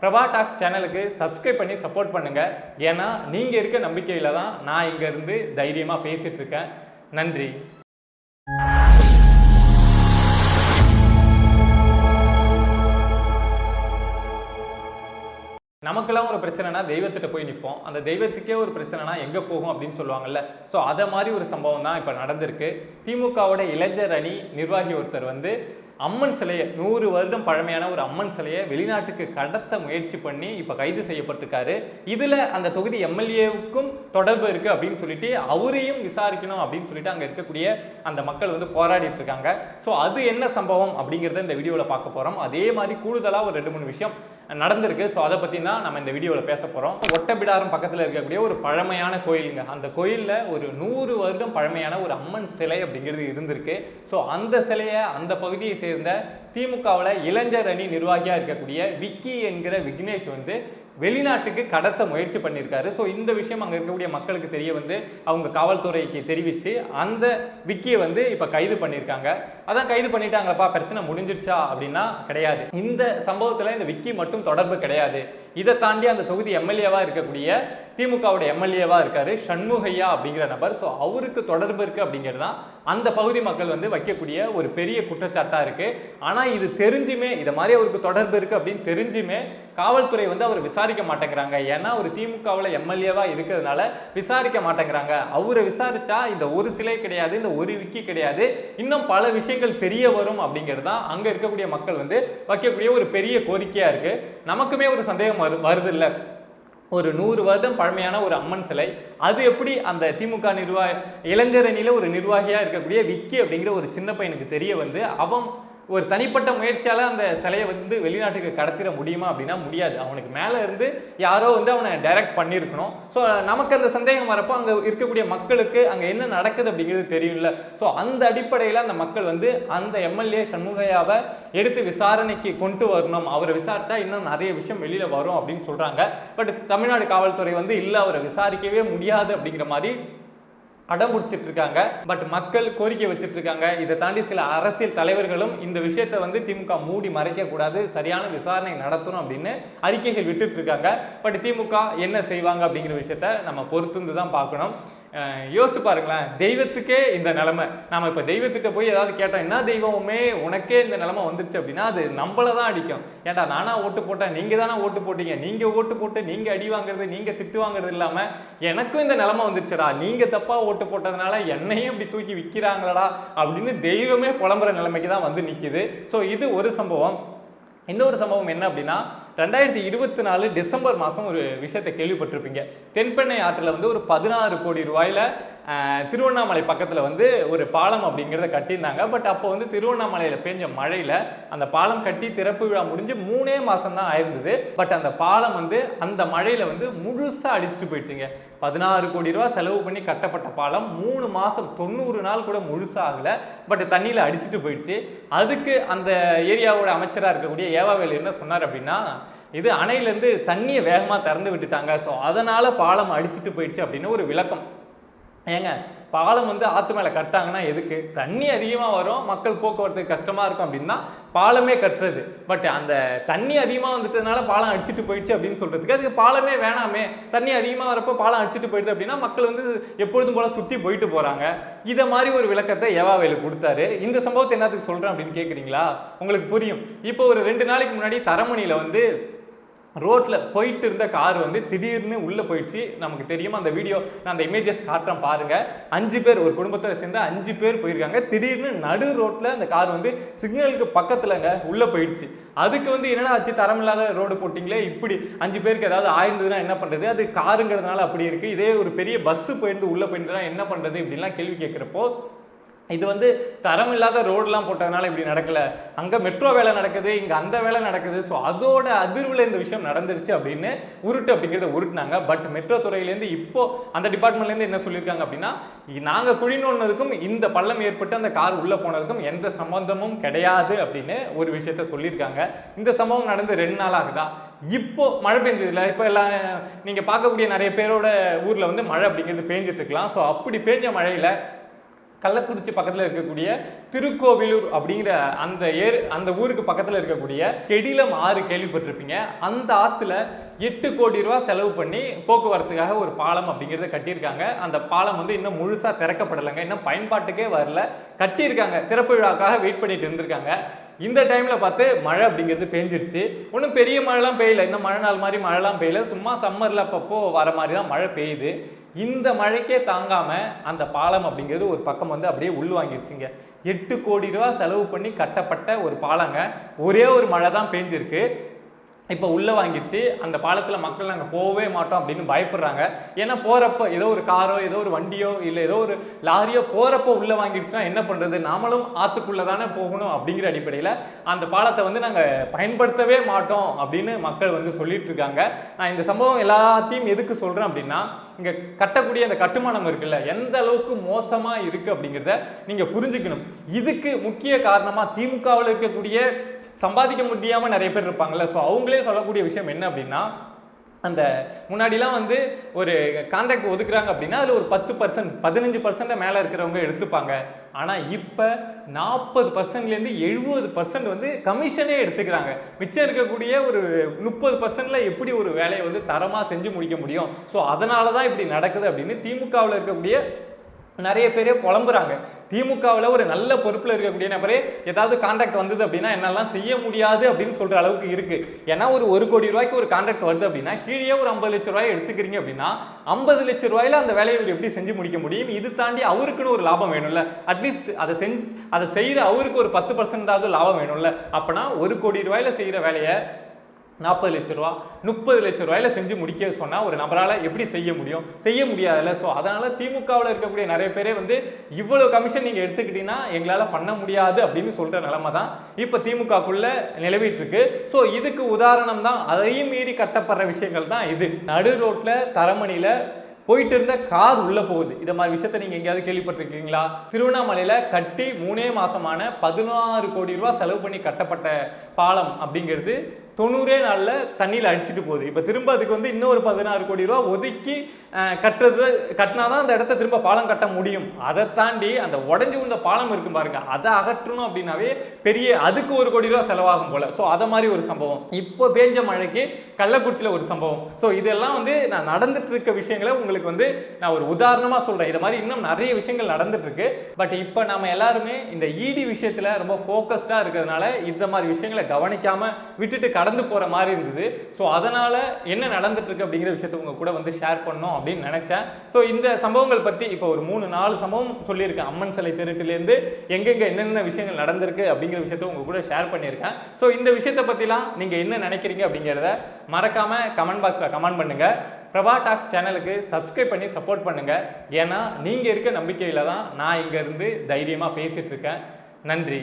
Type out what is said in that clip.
Prabha talk சேனலுக்கு subscribe பண்ணி support பண்ணுங்க. ஏன்னா நீங்க இருக்க நம்பிக்கையில தான் நான் இங்க இருந்து தைரியமா பேசிட்டு இருக்கேன். நன்றி. நமக்கெல்லாம் ஒரு பிரச்சனைனா தெய்வத்திட்ட போய் நிற்போம். அந்த தெய்வத்துக்கே ஒரு பிரச்சனைனா எங்கே போகும் அப்படின்னு சொல்லுவாங்கல்ல. ஸோ அதை மாதிரி ஒரு சம்பவம் தான் இப்போ நடந்திருக்கு. திமுகவோட இளைஞர் அணி நிர்வாகி ஒருத்தர் வந்து அம்மன் சிலையை 100 வருடம் பழமையான ஒரு அம்மன் சிலையை வெளிநாட்டுக்கு கடத்த முயற்சி பண்ணி இப்போ கைது செய்யப்பட்டிருக்காரு. இதில் அந்த தொகுதி எம்எல்ஏவுக்கும் தொடர்பு இருக்குது அப்படின்னு சொல்லிட்டு அவரையும் விசாரிக்கணும் அப்படின்னு சொல்லிட்டு அங்கே இருக்கக்கூடிய அந்த மக்கள் வந்து போராடிட்டு இருக்காங்க. ஸோ அது என்ன சம்பவம் அப்படிங்கிறத இந்த வீடியோவில் பார்க்க போகிறோம். அதே மாதிரி கூடுதலாக ஒரு 2-3 விஷயம் நடந்திருக்கு. ஸோ அதை பற்றி தான் நம்ம இந்த வீடியோவில் பேச போகிறோம். ஒட்டப்பிடாரம் பக்கத்தில் இருக்கக்கூடிய ஒரு பழமையான கோயிலுங்க. அந்த கோயிலில் ஒரு 100 வருடம் பழமையான ஒரு அம்மன் சிலை அப்படிங்கிறது இருந்திருக்கு. ஸோ அந்த சிலையை அந்த பகுதியை சேர்ந்த திமுகவில் இளைஞர் அணி நிர்வாகியாக இருக்கக்கூடிய விக்கி என்கிற விக்னேஷ் வந்து வெளிநாட்டுக்கு கடத்த முயற்சி பண்ணியிருக்காரு. ஸோ இந்த விஷயம் அங்கே இருக்கக்கூடிய மக்களுக்கு தெரிய வந்து அவங்க காவல்துறைக்கு தெரிவித்து அந்த விக்கியை வந்து இப்போ கைது பண்ணியிருக்காங்க. அதான் கைது பண்ணிட்டாங்களப்பா, பிரச்சனை முடிஞ்சிருச்சா அப்படின்னா கிடையாது. இந்த சம்பவத்தில் இந்த விக்கி மட்டும் தொடர்பு கிடையாது. இதை தாண்டி அந்த தொகுதி எம்எல்ஏவாக இருக்கக்கூடிய திமுகவோட எம்எல்ஏவாக இருக்காரு சண்முகையா அப்படிங்கிற நபர். ஸோ அவருக்கு தொடர்பு இருக்குது அப்படிங்கிறது தான் அந்த பகுதி மக்கள் வந்து வைக்கக்கூடிய ஒரு பெரிய குற்றச்சாட்டாக இருக்குது. ஆனால் இது தெரிஞ்சுமே இதை மாதிரி அவருக்கு தொடர்பு இருக்குது அப்படின்னு தெரிஞ்சுமே காவல்துறை வந்து அவர் விசாரிக்க மாட்டேங்கிறாங்க. ஏன்னா ஒரு திமுகவில் எம்எல்ஏவாக இருக்கிறதுனால விசாரிக்க மாட்டேங்கிறாங்க. அவரை விசாரிச்சா இந்த ஒரு சிலை கிடையாது, இந்த ஒரு விக்கி கிடையாது, இன்னும் பல விஷயங்கள் தெரிய வரும் அப்படிங்கிறது தான் அங்கே இருக்கக்கூடிய மக்கள் வந்து வைக்கக்கூடிய ஒரு பெரிய கோரிக்கையாக இருக்குது. நமக்குமே ஒரு சந்தேகம் வருது இல்லை, ஒரு 100 வருடம் பழமையான ஒரு அம்மன் சிலை அது எப்படி அந்த திமுக இளைஞர் அணியில் ஒரு நிர்வாகியாக இருக்கக்கூடிய விக்கி அப்படிங்கிற ஒரு சின்ன பையனுக்கு தெரிய வந்து அவன் ஒரு தனிப்பட்ட முயற்சியால் அந்த சிலையை வந்து வெளிநாட்டுக்கு கடத்திட முடியுமா அப்படின்னா முடியாது. அவனுக்கு மேலே இருந்து யாரோ வந்து அவனை டைரக்ட் பண்ணியிருக்கணும். ஸோ நமக்கு அந்த சந்தேகம் வரப்போ அங்கே இருக்கக்கூடிய மக்களுக்கு அங்கே என்ன நடக்குது அப்படிங்கிறது தெரியும்ல. ஸோ அந்த அடிப்படையில் அந்த மக்கள் வந்து அந்த எம்எல்ஏ சண்முகையாவை எடுத்து விசாரணைக்கு கொண்டு வரணும், அவரை விசாரிச்சா இன்னும் நிறைய விஷயம் வெளியில் வரும் அப்படின்னு சொல்கிறாங்க. பட் தமிழ்நாடு காவல்துறை வந்து இல்லை, அவரை விசாரிக்கவே முடியாது அப்படிங்கிற மாதிரி அடம் பிடிச்சிட்டு இருக்காங்க. பட் மக்கள் கோரிக்கை வச்சுட்டு இருக்காங்க. இதை தாண்டி சில அரசியல் தலைவர்களும் இந்த விஷயத்தை வந்து திமுக மூடி மறைக்க கூடாது, சரியான விசாரணை நடத்தணும் அப்படின்னு அறிக்கைகள் விட்டுட்டு இருக்காங்க. பட் திமுக என்ன செய்வாங்க அப்படிங்கிற விஷயத்த நம்ம பொறுத்து தான் பார்க்கணும். யோசிச்சு பாருங்களேன், தெய்வத்துக்கே இந்த நிலைமை. நம்ம இப்போ தெய்வத்திட்ட போய் ஏதாவது கேட்டோம், என்ன தெய்வமே உனக்கே இந்த நிலைமை வந்துருச்சு அப்படின்னா அது நம்மளை தான் அடிக்கும். ஏன்டா நானா ஓட்டு போட்டேன், நீங்கள் தானே ஓட்டு போட்டீங்க, நீங்கள் ஓட்டு போட்டு நீங்கள் அடி வாங்குறது, நீங்கள் திட்டு வாங்குறது இல்லாமல் எனக்கும் இந்த நிலைமை வந்துருச்சுடா, நீங்கள் தப்பாக ஓட்டு போட்டதுனால என்னையும் இப்படி தூக்கி விற்கிறாங்களடா அப்படின்னு தெய்வமே புலம்புற நிலைமைக்கு தான் வந்து நிற்கிது. ஸோ இது ஒரு சம்பவம். இன்னொரு சம்பவம் என்ன அப்படின்னா 2024 டிசம்பர் மாதம் ஒரு விஷயத்தை கேள்விப்பட்டிருப்பீங்க. தென்பெண்ணை ஆற்றில் வந்து ஒரு 16 கோடி ரூபாயில் திருவண்ணாமலை பக்கத்தில் வந்து ஒரு பாலம் அப்படிங்கிறத கட்டியிருந்தாங்க. பட் அப்போ வந்து திருவண்ணாமலையில் பெஞ்ச மழையில் அந்த பாலம் கட்டி திறப்பு விழா முடிஞ்சு 3 மாதம் தான் ஆயிருந்தது. பட் அந்த பாலம் வந்து அந்த மழையில் வந்து முழுசாக அடிச்சுட்டு போயிடுச்சுங்க. 16 கோடி ரூபா செலவு பண்ணி கட்டப்பட்ட பாலம் 3 மாதம் 90 நாள் கூட முழுசாக ஆகலை. பட் தண்ணியில் அடிச்சுட்டு போயிடுச்சு. அதுக்கு அந்த ஏரியாவோட அமைச்சராக இருக்கக்கூடிய ஏவாவேலு என்ன சொன்னார் அப்படின்னா, இது அணையிலேருந்து தண்ணியை வேகமாக திறந்து விட்டுட்டாங்க, ஸோ அதனால் பாலம் அடிச்சுட்டு போயிடுச்சு அப்படின்னு ஒரு விளக்கம். ஏங்க, பாலம் வந்து ஆற்று மேலே கட்டாங்கன்னா எதுக்கு? தண்ணி அதிகமாக வரும், மக்கள் போக்குவரத்துக்கு கஷ்டமாக இருக்கும் அப்படின்னா பாலமே கட்டுறது. பட் அந்த தண்ணி அதிகமாக வந்துட்டதுனால பாலம் அடிச்சுட்டு போயிடுச்சு அப்படின்னு சொல்கிறதுக்கு அதுக்கு பாலமே வேணாமே. தண்ணி அதிகமாக வரப்போ பாலம் அடிச்சுட்டு போயிடுது அப்படின்னா மக்கள் வந்து எப்பொழுதும் போல் சுற்றி போயிட்டு போகிறாங்க. இதை மாதிரி ஒரு விளக்கத்தை ஏவாவேலு கொடுத்தாரு. இந்த சம்பவத்தை என்னத்துக்கு சொல்கிறேன் அப்படின்னு கேட்குறீங்களா? உங்களுக்கு புரியும். இப்போ ஒரு 2 நாளைக்கு முன்னாடி தரமணியில் வந்து ரோட்டில் போயிட்டு இருந்த கார் வந்து திடீர்னு உள்ளே போயிடுச்சு. நமக்கு தெரியும், அந்த வீடியோ நான் அந்த இமேஜஸ் காட்டுறேன் பாருங்கள். 5 பேர், ஒரு குடும்பத்தில் சேர்ந்து 5 பேர் போயிருக்காங்க. திடீர்னு நடு ரோட்டில் அந்த கார் வந்து சிக்னலுக்கு பக்கத்துலங்க உள்ளே போயிடுச்சு. அதுக்கு வந்து என்னடா ஆச்சு, தரமில்லாத ரோடு போட்டிங்களே, இப்படி 5 பேருக்கு ஏதாவது ஆயிருந்ததுன்னா என்ன பண்ணுறது? அது காருங்கிறதுனால அப்படி இருக்குது. இதே ஒரு பெரிய பஸ்ஸு போயிருந்து உள்ளே போயிருந்ததுன்னா என்ன பண்ணுறது இப்படின்லாம் கேள்வி கேட்குறப்போ, இது வந்து தரம் இல்லாத ரோடெலாம் போட்டதுனால இப்படி நடக்கலை, அங்கே மெட்ரோ வேலை நடக்குது, இங்கே அந்த வேலை நடக்குது, ஸோ அதோட அதிர்வில் இந்த விஷயம் நடந்துருச்சு அப்படின்னு அப்படிங்கிறத உருட்டினாங்க. பட் மெட்ரோ துறையிலேருந்து இப்போ அந்த டிபார்ட்மெண்ட்லேருந்து என்ன சொல்லியிருக்காங்க அப்படின்னா, நாங்கள் குழி நோண்டினதுக்கும் இந்த பள்ளம் ஏற்பட்டு அந்த கார் உள்ளே போனதுக்கும் எந்த சம்பந்தமும் கிடையாது அப்படின்னு ஒரு விஷயத்த சொல்லியிருக்காங்க. இந்த சம்பவம் நடந்து 2 நாள் ஆகுதா? இப்போ மழை பெஞ்சதில்லை. இப்போ எல்லாம் நீங்கள் பார்க்கக்கூடிய நிறைய பேரோட ஊரில் வந்து மழை அப்படிங்கிறது பேஞ்சிட்டு இருக்கலாம். ஸோ அப்படி பேஞ்ச மழையில் கள்ளக்குறிச்சி பக்கத்தில் இருக்கக்கூடிய திருக்கோவிலூர் அப்படிங்கிற அந்த ஊருக்கு பக்கத்தில் இருக்கக்கூடிய கெடிலம் ஆறு கேள்விப்பட்டிருப்பீங்க. அந்த ஆற்றுல 8 கோடி ரூபா செலவு பண்ணி போக்குவரத்துக்காக ஒரு பாலம் அப்படிங்கிறத கட்டியிருக்காங்க. அந்த பாலம் வந்து இன்னும் முழுசாக திறக்கப்படலைங்க, இன்னும் பயன்பாட்டுக்கே வரல. கட்டியிருக்காங்க, திறப்பு விழாக்காக வெயிட் பண்ணிட்டு இருந்திருக்காங்க. இந்த டைமில் பார்த்து மழை அப்படிங்கிறது பெஞ்சிருச்சு. ஒன்றும் பெரிய மழைலாம் பெய்யல, இந்த மழை நாள் மாதிரி மழைலாம் பெய்யல, சும்மா சம்மரில் அப்பப்போ வர மாதிரி தான் மழை பெய்யுது. இந்த மழைக்கே தாங்காமல் அந்த பாலம் அப்படிங்கிறது ஒரு பக்கம் வந்து அப்படியே உள்வாங்கிடுச்சுங்க. 8 கோடி ரூபா செலவு பண்ணி கட்டப்பட்ட ஒரு பாலங்க, ஒரே ஒரு மழை தான் பெஞ்சிருக்கு, இப்போ உள்ளே வாங்கிடுச்சு. அந்த பாலத்தில் மக்கள் நாங்கள் போகவே மாட்டோம் அப்படின்னு பயப்படுறாங்க. ஏன்னா போகிறப்போ ஏதோ ஒரு காரோ ஏதோ ஒரு வண்டியோ இல்லை ஏதோ ஒரு லாரியோ போகிறப்போ உள்ளே வாங்கிடுச்சுன்னா என்ன பண்ணுறது, நாமளும் ஆற்றுக்குள்ளே தானே போகணும் அப்படிங்கிற அடிப்படையில் அந்த பாலத்தை வந்து நாங்கள் பயன்படுத்தவே மாட்டோம் அப்படின்னு மக்கள் வந்து சொல்லிட்டு இருக்காங்க. நான் இந்த சம்பவம் எல்லாத்தையும் எதுக்கு சொல்கிறேன் அப்படின்னா, இங்கே கட்டக்கூடிய அந்த கட்டுமானம் இருக்குல்ல, எந்த அளவுக்கு மோசமாக இருக்குது அப்படிங்கிறத நீங்கள் புரிஞ்சுக்கணும். இதுக்கு முக்கிய காரணமாக திமுகவில் இருக்கக்கூடிய சம்பாதிக்க முடியாமல் நிறைய பேர் இருப்பாங்கல்ல, ஸோ அவங்களே சொல்லக்கூடிய விஷயம் என்ன அப்படின்னா, அந்த முன்னாடிலாம் வந்து ஒரு கான்ட்ராக்ட் ஒதுக்குறாங்க அப்படின்னா அதில் ஒரு 10% 15% மேலே இருக்கிறவங்க எடுத்துப்பாங்க. ஆனால் இப்போ 40%லேருந்து 70% வந்து கமிஷனே எடுத்துக்கிறாங்க. மிச்சம் இருக்கக்கூடிய ஒரு 30%ல் எப்படி ஒரு வேலையை வந்து தரமாக செஞ்சு முடிக்க முடியும்? ஸோ அதனால தான் இப்படி நடக்குது அப்படின்னு திமுகவில் இருக்கக்கூடிய நிறைய பேரே புலம்புறாங்க. திமுகவில் ஒரு நல்ல பொறுப்பில் இருக்கக்கூடிய நபரே ஏதாவது கான்ட்ராக்ட் வந்தது அப்படின்னா என்னெல்லாம் செய்ய முடியாது அப்படின்னு சொல்கிற அளவுக்கு இருக்குது. ஏன்னா ஒரு கோடி ரூபாய்க்கு ஒரு கான்ட்ராக்ட் வருது அப்படின்னா கீழே ஒரு 50 லட்ச ரூபாய் எடுத்துக்கிறீங்க அப்படின்னா 50 லட்ச ரூபாயில் அந்த வேலையை இவர் எப்படி செஞ்சு முடிக்க முடியும்? இது தாண்டி அவருக்குன்னு ஒரு லாபம் வேணும்ல, அட்லீஸ்ட் அதை செய்கிற அவருக்கு ஒரு 10% லாபம் வேணும்ல. அப்போனா 1 கோடி ரூபாயில் செய்கிற வேலையை 40 லட்ச ரூபா 30 லட்ச ரூபாயில் செஞ்சு முடிக்க சொன்னால் ஒரு நபரால் எப்படி செய்ய முடியும்? செய்ய முடியாதுல்ல. ஸோ அதனால் திமுகவில் இருக்கக்கூடிய நிறைய பேரே வந்து இவ்வளோ கமிஷன் நீங்கள் எடுத்துக்கிட்டீங்கன்னா எங்களால் பண்ண முடியாது அப்படின்னு சொல்கிற நிலைமை தான் இப்போ திமுகக்குள்ளே நிலவிட்டு இருக்கு. ஸோ இதுக்கு உதாரணம் தான், அதையும் மீறி கட்டப்படுற விஷயங்கள் தான் இது. நடு ரோட்டில் தரமணியில் போயிட்டு இருந்த கார் உள்ளே போகுது. இதை மாதிரி விஷயத்த நீங்கள் எங்கேயாவது கேள்விப்பட்டிருக்கீங்களா? திருவண்ணாமலையில் கட்டி 3 மாசமான 16 கோடி ரூபா செலவு பண்ணி கட்டப்பட்ட பாலம் அப்படிங்கிறது 90 நாளில் தண்ணியில் அடிச்சுட்டு போகுது. இப்போ திரும்ப அதுக்கு வந்து இன்னொரு 16 கோடி ரூபா ஒதுக்கி கட்டினா தான் அந்த இடத்த திரும்ப பாலம் கட்ட முடியும். அதை தாண்டி அந்த உடஞ்சி உள்ள பாலம் இருக்கும் பாருங்க, அதை அகற்றணும் அப்படின்னாவே அதுக்கு 1 கோடி ரூபா செலவாகும் போல. ஸோ அதை மாதிரி ஒரு சம்பவம். இப்போ பேஞ்ச மழைக்கு கள்ளக்குறிச்சியில் ஒரு சம்பவம். ஸோ இதெல்லாம் வந்து நான் நடந்துட்டு இருக்க விஷயங்களை உங்களுக்கு வந்து நான் ஒரு உதாரணமாக சொல்கிறேன். இது மாதிரி இன்னும் நிறைய விஷயங்கள் நடந்துட்டு இருக்கு. பட் இப்போ நம்ம எல்லாருமே இந்த இடி விஷயத்தில் ரொம்ப ஃபோக்கஸ்டாக இருக்கிறதுனால இந்த மாதிரி விஷயங்களை கவனிக்காமல் விட்டுட்டு கடந்து போகிற மாதிரி இருந்தது. ஸோ அதனால் என்ன நடந்துட்டு இருக்கு அப்படிங்கிற விஷயத்தை உங்கள் கூட வந்து ஷேர் பண்ணோம் அப்படின்னு நினச்சேன். ஸோ இந்த சம்பவங்கள் பற்றி இப்போ ஒரு 3-4 சம்பவம் சொல்லியிருக்கேன். அம்மன் சிலை திருட்டுலேருந்து எங்கெங்கே என்னென்ன விஷயங்கள் நடந்திருக்கு அப்படிங்கிற விஷயத்தை உங்கள் கூட ஷேர் பண்ணியிருக்கேன். ஸோ இந்த விஷயத்தை பற்றிலாம் நீங்கள் என்ன நினைக்கிறீங்க அப்படிங்கிறத மறக்காமல் கமெண்ட் பாக்ஸில் கமெண்ட் பண்ணுங்கள். பிரபா டாக் சேனலுக்கு சப்ஸ்கிரைப் பண்ணி சப்போர்ட் பண்ணுங்கள். ஏன்னா நீங்கள் இருக்க நம்பிக்கையில் தான் நான் இங்கேருந்து தைரியமாக பேசிகிட்டு இருக்கேன். நன்றி.